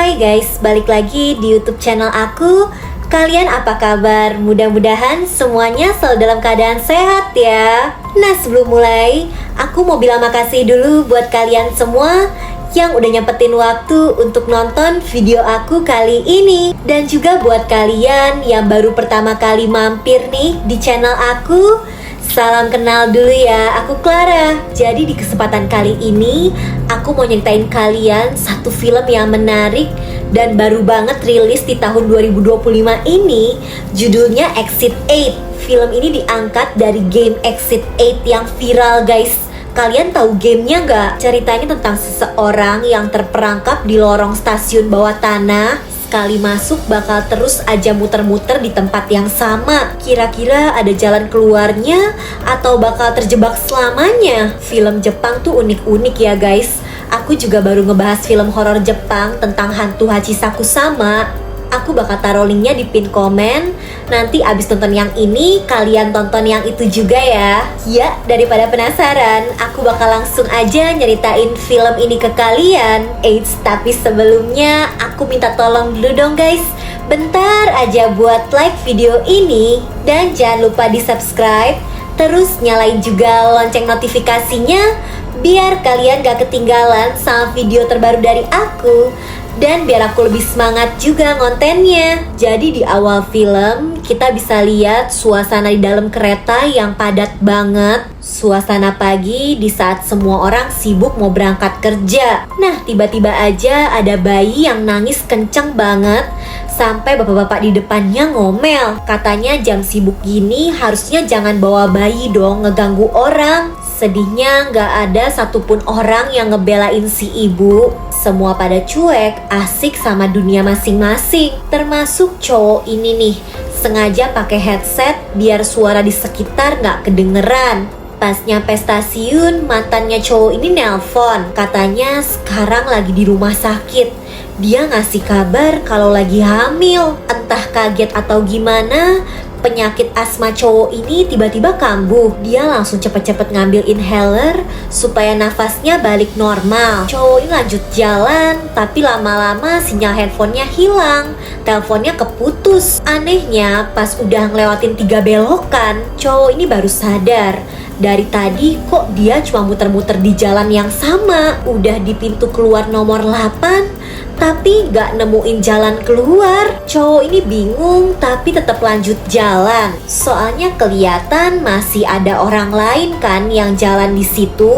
Hai guys, balik lagi di YouTube channel aku. Kalian apa kabar? Mudah-mudahan semuanya selalu dalam keadaan sehat ya. Nah, sebelum mulai, aku mau bilang makasih dulu buat kalian semua yang udah nyempetin waktu untuk nonton video aku kali ini. Dan juga buat kalian yang baru pertama kali mampir nih di channel aku, salam kenal dulu ya, aku Clara. Jadi di kesempatan kali ini aku mau nyeritain kalian satu film yang menarik dan baru banget rilis di tahun 2025 ini. Judulnya Exit 8. Film ini diangkat dari game Exit 8 yang viral guys. Kalian tahu gamenya nggak? Ceritanya tentang seseorang yang terperangkap di lorong stasiun bawah tanah. Sekali masuk bakal terus aja muter-muter di tempat yang sama. Kira-kira ada jalan keluarnya atau bakal terjebak selamanya? Film Jepang tuh unik-unik ya guys. Aku juga baru ngebahas film horor Jepang tentang hantu Hachisaku sama. Aku bakal taruh linknya di pin komen. Nanti abis nonton yang ini, kalian tonton yang itu juga ya. Ya, daripada penasaran, aku bakal langsung aja nyeritain film ini ke kalian. Eits, tapi sebelumnya aku minta tolong dulu dong guys. Bentar aja buat like video ini. Dan jangan lupa di subscribe. Terus nyalain juga lonceng notifikasinya, biar kalian gak ketinggalan sama video terbaru dari aku. Dan biar aku lebih semangat juga ngontennya. Jadi di awal film kita bisa lihat suasana di dalam kereta yang padat banget. Suasana pagi di saat semua orang sibuk mau berangkat kerja. Nah, tiba-tiba aja ada bayi yang nangis kenceng banget. Sampai bapak-bapak di depannya ngomel. Katanya jam sibuk gini harusnya jangan bawa bayi dong, ngeganggu orang. Sedihnya gak ada satupun orang yang ngebelain si ibu. Semua pada cuek, asik sama dunia masing-masing. Termasuk cowok ini nih, sengaja pakai headset biar suara di sekitar gak kedengeran. Pas nyampe stasiun, mantannya cowok ini nelpon. Katanya sekarang lagi di rumah sakit. Dia ngasih kabar kalau lagi hamil. Entah kaget atau gimana, penyakit asma cowok ini tiba-tiba kambuh. Dia langsung cepet-cepet ngambil inhaler supaya nafasnya balik normal. Cowok ini lanjut jalan, tapi lama-lama sinyal handphonenya hilang. Teleponnya keputus. Anehnya, pas udah ngelewatin 3 belokan, cowok ini baru sadar. Dari tadi kok dia cuma muter-muter di jalan yang sama. Udah di pintu keluar nomor 8, tapi gak nemuin jalan keluar. Cowok ini bingung tapi tetap lanjut jalan. Soalnya kelihatan masih ada orang lain kan yang jalan di situ.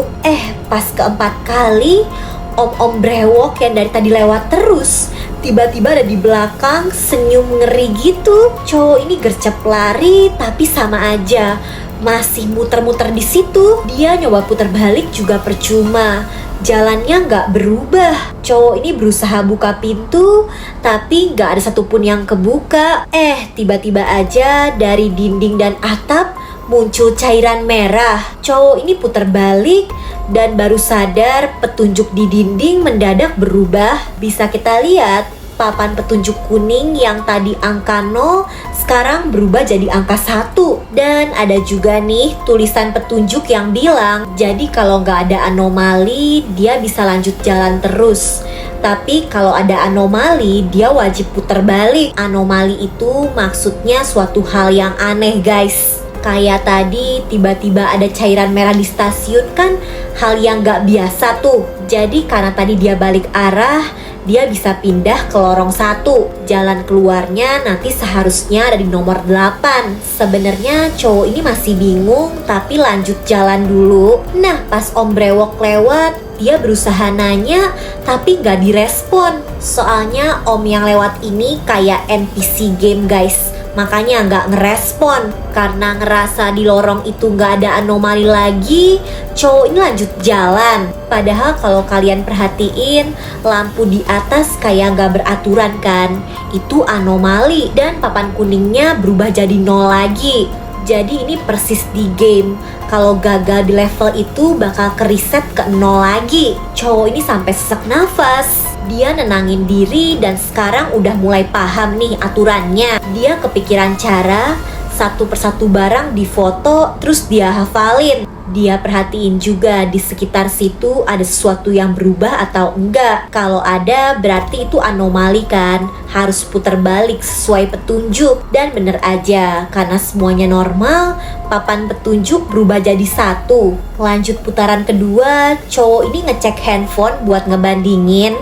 Pas keempat kali, om-om brewok yang dari tadi lewat terus tiba-tiba ada di belakang, senyum ngeri gitu. Cowok ini gercep lari tapi sama aja, masih muter-muter di situ. Dia nyoba putar balik juga percuma. Jalannya nggak berubah. Cowok ini berusaha buka pintu, tapi nggak ada satupun yang kebuka. Tiba-tiba aja dari dinding dan atap muncul cairan merah. Cowok ini putar balik dan baru sadar petunjuk di dinding mendadak berubah. Bisa kita lihat papan petunjuk kuning yang tadi angka 0 sekarang berubah jadi angka 1. Dan ada juga nih tulisan petunjuk yang bilang, jadi kalau nggak ada anomali dia bisa lanjut jalan terus. Tapi kalau ada anomali dia wajib putar balik. Anomali itu maksudnya suatu hal yang aneh guys. Kayak tadi tiba-tiba ada cairan merah di stasiun kan hal yang gak biasa tuh. Jadi karena tadi dia balik arah, dia bisa pindah ke lorong 1. Jalan keluarnya nanti seharusnya ada di nomor 8. Sebenarnya cowok ini masih bingung tapi lanjut jalan dulu. Nah, pas om brewok lewat, dia berusaha nanya tapi gak direspon. Soalnya om yang lewat ini kayak NPC game guys, makanya nggak ngerespon. Karena ngerasa di lorong itu nggak ada anomali lagi, cowok ini lanjut jalan. Padahal kalau kalian perhatiin, lampu di atas kayak nggak beraturan kan. Itu anomali dan papan kuningnya berubah jadi 0 lagi. Jadi ini persis di game. Kalau gagal di level itu bakal ke-reset ke 0 lagi. Cowok ini sampai sesak nafas. Dia nenangin diri dan sekarang udah mulai paham nih aturannya. Dia kepikiran cara satu persatu barang difoto terus dia hafalin. Dia perhatiin juga di sekitar situ ada sesuatu yang berubah atau enggak. Kalau ada berarti itu anomali kan, harus putar balik sesuai petunjuk. Dan bener aja, karena semuanya normal, papan petunjuk berubah jadi 1. Lanjut putaran kedua, cowok ini ngecek handphone buat ngebandingin.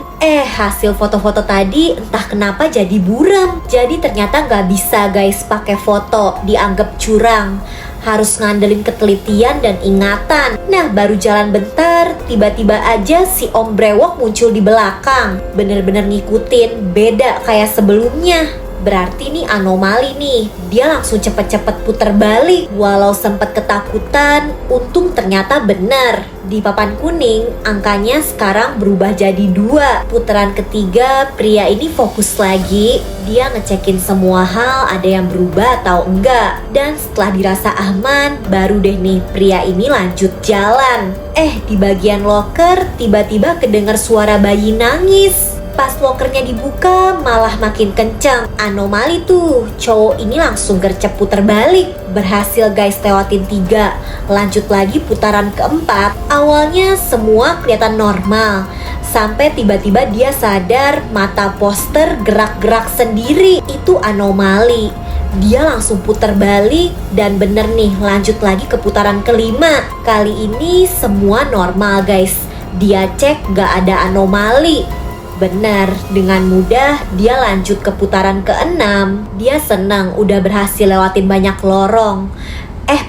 Hasil foto-foto tadi entah kenapa jadi buram. Jadi ternyata nggak bisa guys pakai foto, dianggap curang. Harus ngandelin ketelitian dan ingatan. Nah, baru jalan bentar, tiba-tiba aja si Om Brewok muncul di belakang. Bener-bener ngikutin, beda kayak sebelumnya. Berarti nih anomali nih. Dia langsung cepet-cepet puter balik. Walau sempat ketakutan, untung ternyata benar. Di papan kuning, angkanya sekarang berubah jadi 2. Putaran ketiga, pria ini fokus lagi. Dia ngecekin semua hal ada yang berubah atau enggak. Dan setelah dirasa aman, baru deh nih pria ini lanjut jalan. Di bagian loker, tiba-tiba kedengar suara bayi nangis. Pas lokernya dibuka malah makin kencang. Anomali tuh, cowok ini langsung gercep puter balik. Berhasil guys lewatin 3. Lanjut lagi putaran keempat. Awalnya semua kelihatan normal, sampai tiba-tiba dia sadar mata poster gerak-gerak sendiri. Itu anomali. Dia langsung putar balik dan bener nih lanjut lagi ke putaran kelima. Kali ini semua normal guys. Dia cek gak ada anomali. Benar, dengan mudah dia lanjut ke putaran ke-6. Dia senang udah berhasil lewatin banyak lorong.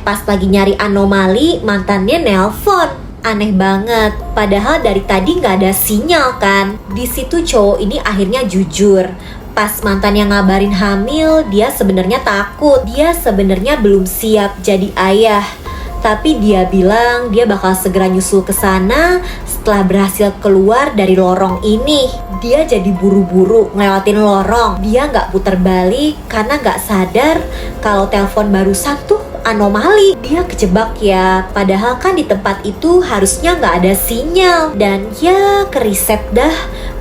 Pas lagi nyari anomali, mantannya nelpon. Aneh banget, padahal dari tadi gak ada sinyal kan. Di situ cowok ini akhirnya jujur. Pas mantannya ngabarin hamil, dia sebenarnya takut. Dia sebenarnya belum siap jadi ayah. Tapi dia bilang dia bakal segera nyusul ke sana setelah berhasil keluar dari lorong ini. Dia jadi buru-buru ngelewatin lorong. Dia nggak putar balik karena nggak sadar kalau telepon barusan tuh anomali. Dia kejebak ya, padahal kan di tempat itu harusnya nggak ada sinyal. Dan ya keriset dah,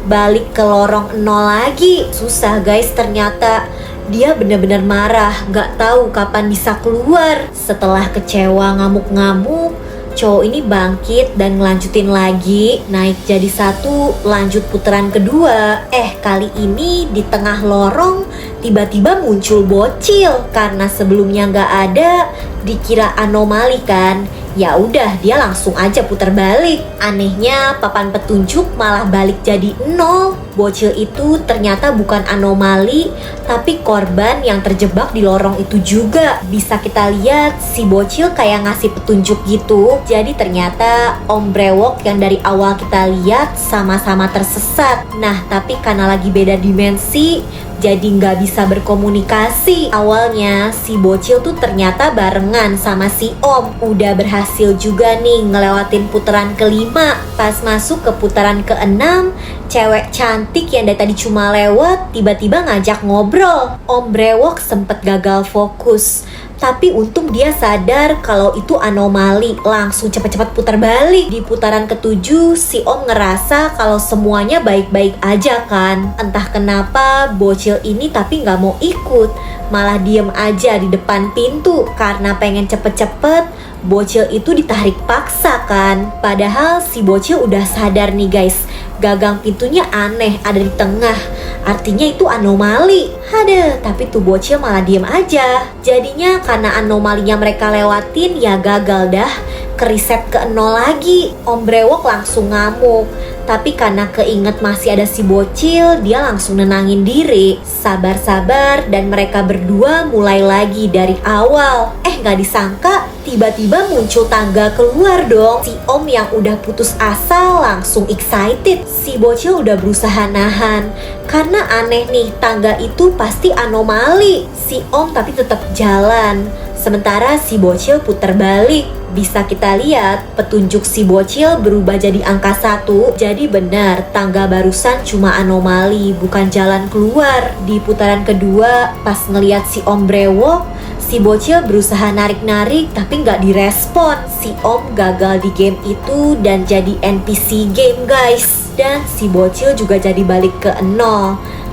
balik ke lorong 0 lagi. Susah guys ternyata. Dia benar-benar marah, gak tahu kapan bisa keluar. Setelah kecewa ngamuk-ngamuk, cowok ini bangkit dan ngelanjutin lagi. Naik jadi 1, lanjut putaran kedua. Kali ini di tengah lorong tiba-tiba muncul bocil. Karena sebelumnya gak ada, dikira anomali kan. Ya udah, dia langsung aja putar balik. Anehnya papan petunjuk malah balik jadi 0. Bocil itu ternyata bukan anomali, tapi korban yang terjebak di lorong itu juga. Bisa kita lihat si bocil kayak ngasih petunjuk gitu. Jadi ternyata Om Brewok yang dari awal kita lihat sama-sama tersesat. Nah, tapi karena lagi beda dimensi, jadi nggak bisa berkomunikasi. Awalnya si bocil tuh ternyata barengan sama si Om. Udah berhasil juga nih ngelewatin putaran kelima. Pas masuk ke putaran ke-6, cewek cantik yang dari tadi cuma lewat tiba-tiba ngajak ngobrol. Om Brewok sempet gagal fokus. Tapi untung dia sadar kalau itu anomali, langsung cepet-cepet putar balik. Di putaran ke-7, si Om ngerasa kalau semuanya baik-baik aja kan. Entah kenapa bocil ini tapi gak mau ikut, malah diem aja di depan pintu. Karena pengen cepet-cepet, bocil itu ditarik paksa kan. Padahal si bocil udah sadar nih guys, gagang pintunya aneh, ada di tengah. Artinya itu anomali. Tapi tuh bocil malah diem aja. Jadinya karena anomalinya mereka lewatin, ya gagal dah. Keriset ke 0 lagi. Om Brewok langsung ngamuk. Tapi karena keinget masih ada si bocil, dia langsung nenangin diri. Sabar-sabar dan mereka berdua mulai lagi dari awal. Gak disangka tiba-tiba muncul tangga keluar dong. Si Om yang udah putus asa langsung excited. Si bocil udah berusaha nahan. Karena aneh nih, tangga itu pasti anomali. Si Om tapi tetap jalan. Sementara si bocil putar balik. Bisa kita lihat petunjuk si bocil berubah jadi angka 1. Jadi benar, tangga barusan cuma anomali, bukan jalan keluar. Di putaran kedua, pas ngeliat si Om Brewok, si bocil berusaha narik-narik tapi nggak direspon. Si Om gagal di game itu dan jadi NPC game guys. Dan si bocil juga jadi balik ke 0.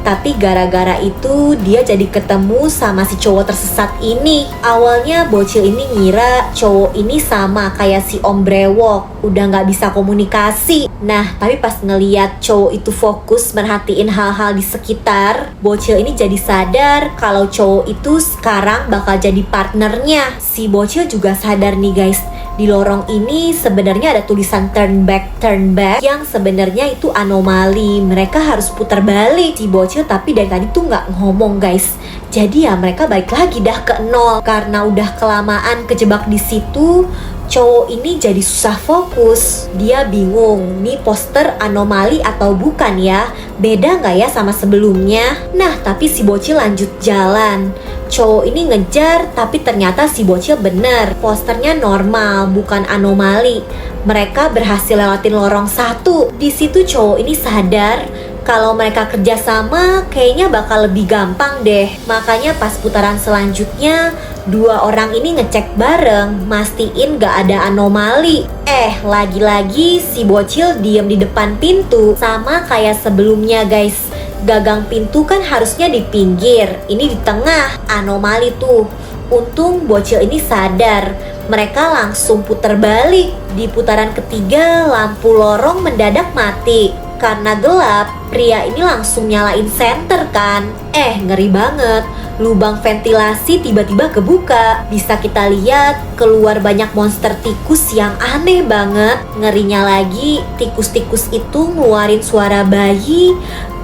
Tapi gara-gara itu dia jadi ketemu sama si cowok tersesat ini. Awalnya bocil ini ngira cowok ini sama kayak si om brewok, udah gak bisa komunikasi. Nah, tapi pas ngeliat cowok itu fokus merhatiin hal-hal di sekitar, bocil ini jadi sadar kalau cowok itu sekarang bakal jadi partnernya. Si bocil juga sadar nih guys, di lorong ini sebenarnya ada tulisan turn back yang sebenarnya itu anomali. Mereka harus putar balik. Si bocil tapi dari tadi tuh nggak ngomong guys. Jadi ya mereka balik lagi dah ke nol karena udah kelamaan kejebak di situ. Cowok ini jadi susah fokus. Dia bingung, nih poster anomali atau bukan ya? Beda nggak ya sama sebelumnya? Nah, tapi si bocil lanjut jalan. Cowok ini ngejar, tapi ternyata si bocil bener. Posternya normal, bukan anomali. Mereka berhasil lewatin lorong satu. Di situ cowok ini sadar kalau mereka kerjasama kayaknya bakal lebih gampang deh. Makanya pas putaran selanjutnya, dua orang ini ngecek bareng, mastiin gak ada anomali. Lagi-lagi si bocil diem di depan pintu. Sama kayak sebelumnya guys. Gagang pintu kan harusnya di pinggir, ini di tengah, anomali tuh. Untung bocil ini sadar. Mereka langsung putar balik. Di putaran ketiga, lampu lorong mendadak mati. Karena gelap, pria ini langsung nyalain senter kan. Ngeri banget. Lubang ventilasi tiba-tiba kebuka. Bisa kita lihat keluar banyak monster tikus yang aneh banget. Ngerinya lagi, tikus-tikus itu ngeluarin suara bayi,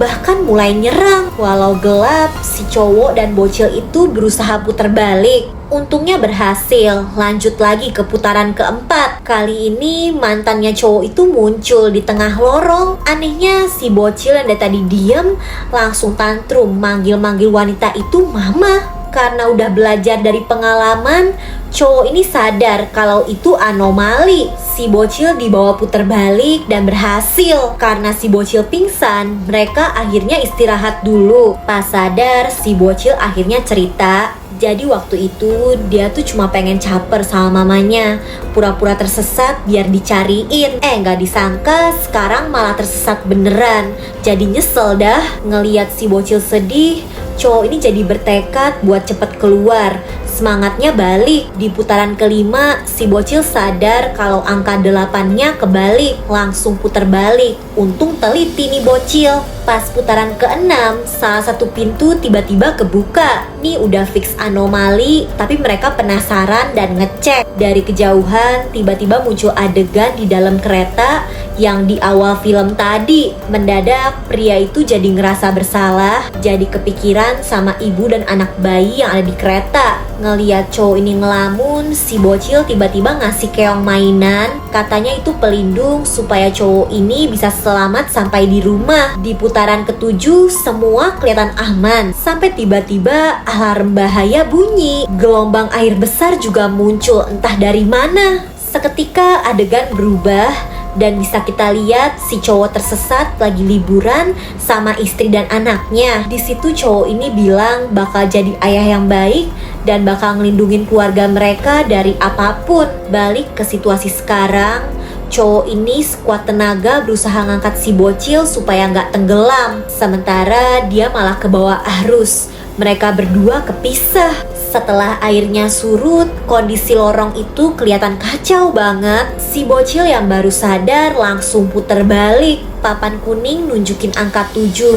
bahkan mulai nyerang. Walau gelap, si cowok dan bocil itu berusaha putar balik. Untungnya berhasil, lanjut lagi ke putaran keempat. Kali ini mantannya cowok itu muncul di tengah lorong. Anehnya si bocil yang dari tadi diem langsung tantrum manggil-manggil wanita itu mama. Karena udah belajar dari pengalaman, cowok ini sadar kalau itu anomali. Si bocil dibawa putar balik dan berhasil. Karena si bocil pingsan, mereka akhirnya istirahat dulu. Pas sadar, si bocil akhirnya cerita. Jadi waktu itu dia tuh cuma pengen caper sama mamanya, pura-pura tersesat biar dicariin. Gak disangka sekarang malah tersesat beneran. Jadi nyesel dah ngeliat si bocil sedih. Cowok ini jadi bertekad buat cepet keluar. Semangatnya balik. Di putaran kelima, si bocil sadar kalau angka 8-nya kebalik, langsung putar balik. Untung teliti nih bocil. Pas putaran ke-6, salah satu pintu tiba-tiba kebuka. Nih udah fix anomali, tapi mereka penasaran dan ngecek. Dari kejauhan, tiba-tiba muncul adegan di dalam kereta yang di awal film tadi. Mendadak, pria itu jadi ngerasa bersalah, jadi kepikiran sama ibu dan anak bayi yang ada di kereta. Ngeliat cowok ini ngelamun, si bocil tiba-tiba ngasih keong mainan. Katanya itu pelindung supaya cowok ini bisa selamat sampai di rumah. Di putaran ke-7, semua kelihatan aman. Sampai tiba-tiba alarm bahaya bunyi. Gelombang air besar juga muncul entah dari mana. Seketika adegan berubah dan bisa kita lihat si cowok tersesat lagi liburan sama istri dan anaknya. Di situ cowok ini bilang bakal jadi ayah yang baik dan bakal ngelindungin keluarga mereka dari apapun. Balik ke situasi sekarang, cowok ini sekuat tenaga berusaha ngangkat si bocil supaya nggak tenggelam. Sementara dia malah kebawa arus. Mereka berdua kepisah. Setelah airnya surut, kondisi lorong itu kelihatan kacau banget. Si bocil yang baru sadar langsung puter balik. Papan kuning nunjukin angka 7.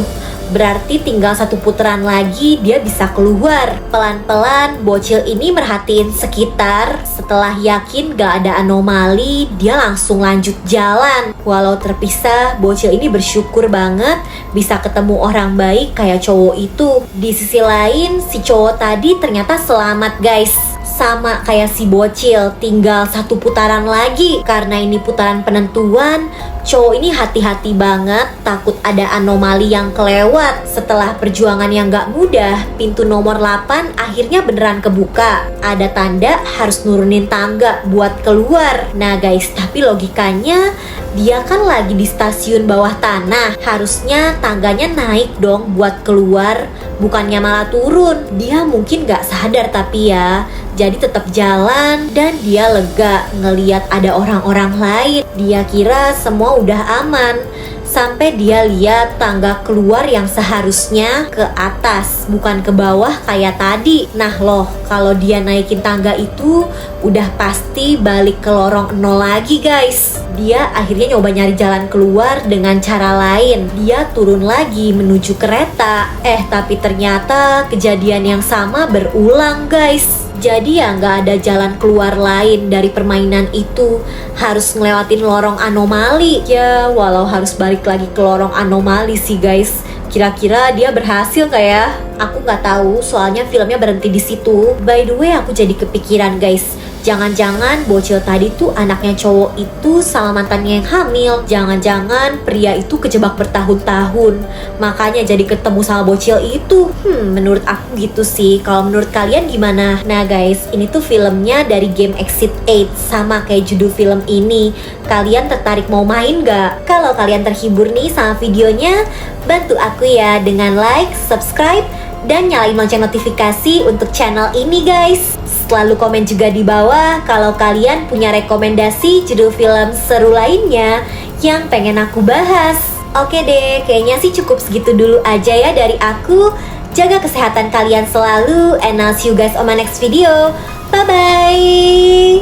Berarti tinggal satu putaran lagi dia bisa keluar. Pelan-pelan bocil ini merhatiin sekitar. Setelah yakin gak ada anomali, dia langsung lanjut jalan. Walau terpisah, bocil ini bersyukur banget bisa ketemu orang baik kayak cowok itu. Di sisi lain, si cowok tadi ternyata selamat guys. Sama kayak si bocil, tinggal satu putaran lagi. Karena ini putaran penentuan, cowok ini hati-hati banget, takut ada anomali yang kelewat. Setelah perjuangan yang gak mudah, pintu nomor 8 akhirnya beneran kebuka. Ada tanda harus nurunin tangga buat keluar. Nah guys, tapi logikanya dia kan lagi di stasiun bawah tanah. Harusnya tangganya naik dong buat keluar. bukannya malah turun. Dia mungkin gak sadar tapi ya, jadi tetap jalan dan dia lega ngeliat ada orang-orang lain. Dia kira semua udah aman, sampai dia lihat tangga keluar yang seharusnya ke atas, bukan ke bawah kayak tadi. Nah loh, kalau dia naikin tangga itu udah pasti balik ke lorong 0 lagi guys. Dia akhirnya nyoba nyari jalan keluar dengan cara lain. Dia turun lagi menuju kereta. Tapi ternyata kejadian yang sama berulang guys. Jadi ya nggak ada jalan keluar lain dari permainan itu, harus ngelewatin lorong anomali. Ya walau harus balik lagi ke lorong anomali sih guys. Kira-kira dia berhasil nggak ya? Aku nggak tahu, soalnya filmnya berhenti di situ. By the way, aku jadi kepikiran guys. Jangan-jangan bocil tadi tuh anaknya cowok itu sama mantannya yang hamil. Jangan-jangan pria itu kejebak bertahun-tahun, makanya jadi ketemu sama bocil itu. Menurut aku gitu sih. Kalau menurut kalian gimana? Nah guys, ini tuh filmnya dari game Exit 8, sama kayak judul film ini. Kalian tertarik mau main gak? Kalau kalian terhibur nih sama videonya, bantu aku ya dengan like, subscribe, dan nyalain lonceng notifikasi untuk channel ini guys. Selalu komen juga di bawah kalau kalian punya rekomendasi judul film seru lainnya yang pengen aku bahas. Oke deh, kayaknya sih cukup segitu dulu aja ya dari aku. Jaga kesehatan kalian selalu, and I'll see you guys on my next video. Bye bye.